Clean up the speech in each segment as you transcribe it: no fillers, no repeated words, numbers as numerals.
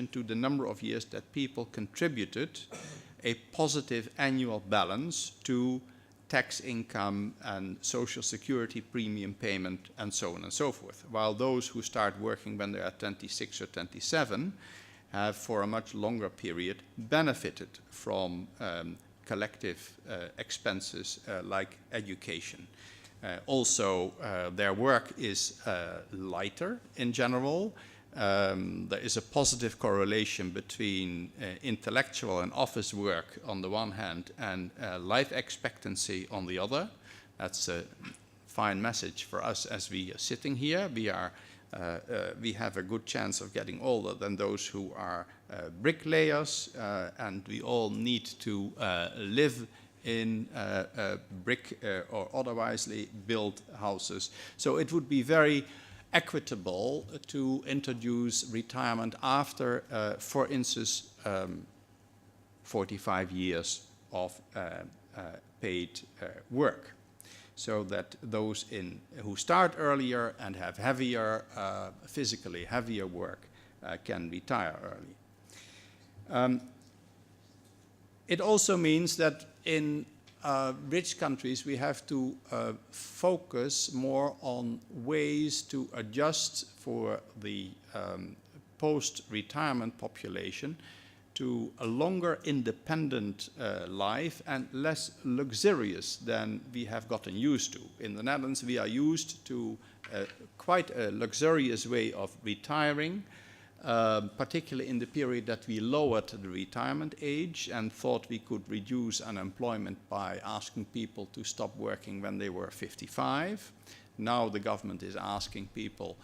to the number of years that people contributed a positive annual balance to tax income and social security premium payment and so on and so forth. While those who start working when they are 26 or 27 have for a much longer period benefited from collective expenses like education. Also, their work is lighter in general. There is a positive correlation between intellectual and office work on the one hand and life expectancy on the other. That's a fine message for us as we are sitting here. We have a good chance of getting older than those who are bricklayers, and we all need to live in brick or otherwise built houses. So it would be very equitable to introduce retirement after, for instance, 45 years of paid work, so that those who start earlier and have heavier, physically heavier work can retire early. It also means that in rich countries, we have to focus more on ways to adjust for the post-retirement population to a longer independent life and less luxurious than we have gotten used to. In the Netherlands, we are used to quite a luxurious way of retiring, particularly in the period that we lowered the retirement age and thought we could reduce unemployment by asking people to stop working when they were 55. Now the government is asking people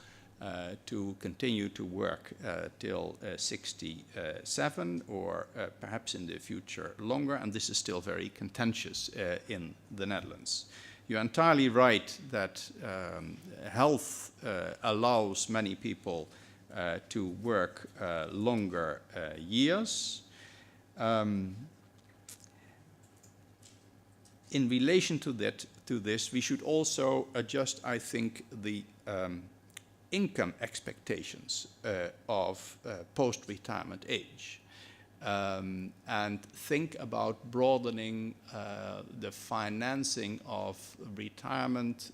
to continue to work till 67 or perhaps in the future longer, and this is still very contentious in the Netherlands. You're entirely right that health allows many people to work longer years. In relation to this, we should also adjust, I think, the income expectations of post-retirement age, and think about broadening the financing of retirement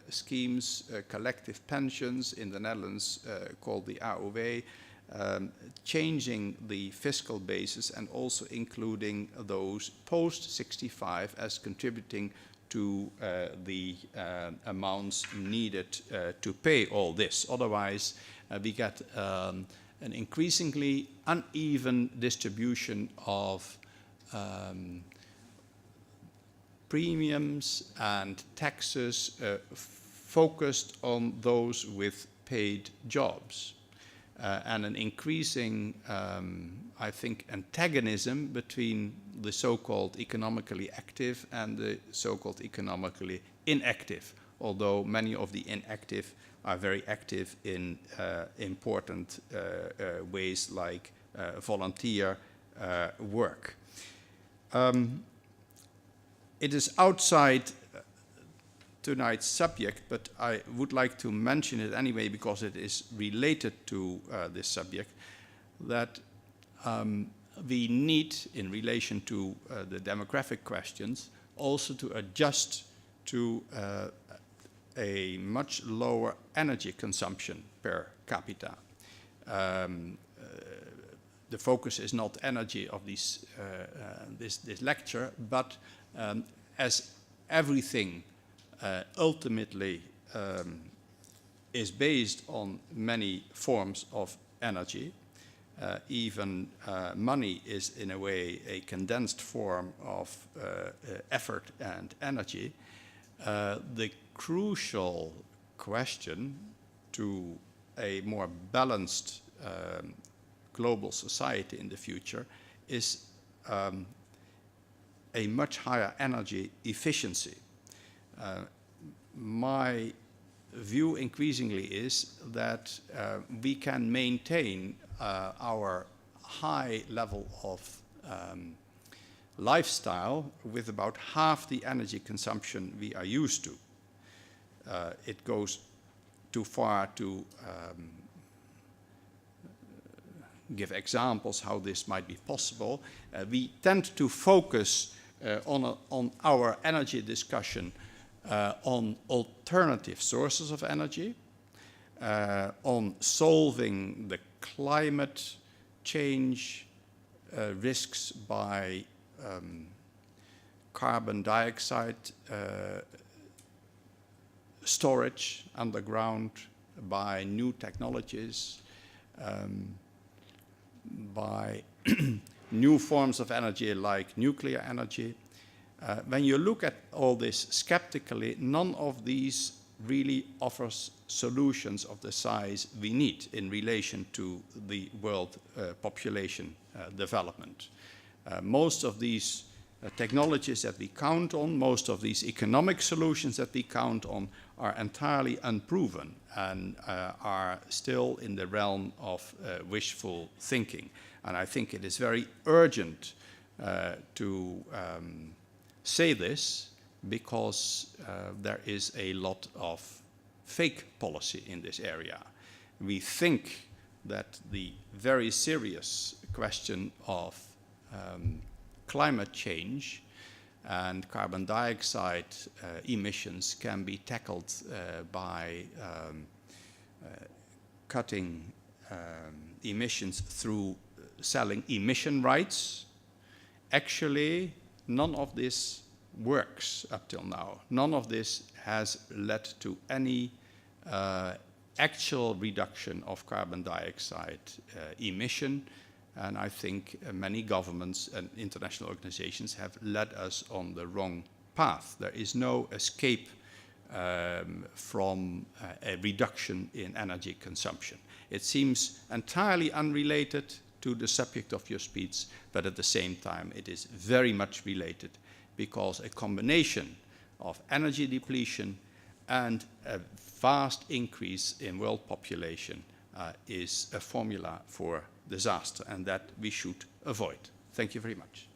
schemes, collective pensions in the Netherlands called the AOW, changing the fiscal basis and also including those post-65 as contributing to the amounts needed to pay all this. Otherwise, we get an increasingly uneven distribution of premiums and taxes focused on those with paid jobs, and an increasing, I think, antagonism between the so-called economically active and the so-called economically inactive, although many of the inactive are very active in important ways like volunteer work. It is outside tonight's subject, but I would like to mention it anyway because it is related to this subject, that we need, in relation to the demographic questions, also to adjust to a much lower energy consumption per capita. The focus is not energy of this lecture, but as everything ultimately is based on many forms of energy, even money is in a way a condensed form of effort and energy. The crucial question to a more balanced global society in the future is a much higher energy efficiency. My view increasingly is that we can maintain our high level of lifestyle with about half the energy consumption we are used to. It goes too far to give examples how this might be possible. We tend to focus on our energy discussion on alternative sources of energy, on solving the climate change risks by carbon dioxide storage underground, by new technologies, by new forms of energy like nuclear energy. When you look at all this skeptically, none of these really offers solutions of the size we need in relation to the world population development. Most of these technologies that we count on, most of these economic solutions that we count on are entirely unproven and are still in the realm of wishful thinking. And I think it is very urgent to say this, because there is a lot of fake policy in this area. We think that the very serious question of climate change and carbon dioxide emissions can be tackled by cutting emissions through selling emission rights. Actually, none of this works up till now. None of this has led to any actual reduction of carbon dioxide emission. And I think many governments and international organizations have led us on the wrong path. There is no escape from a reduction in energy consumption. It seems entirely unrelated to the subject of your speech, but at the same time it is very much related, because a combination of energy depletion and a vast increase in world population is a formula for disaster, and that we should avoid. Thank you very much.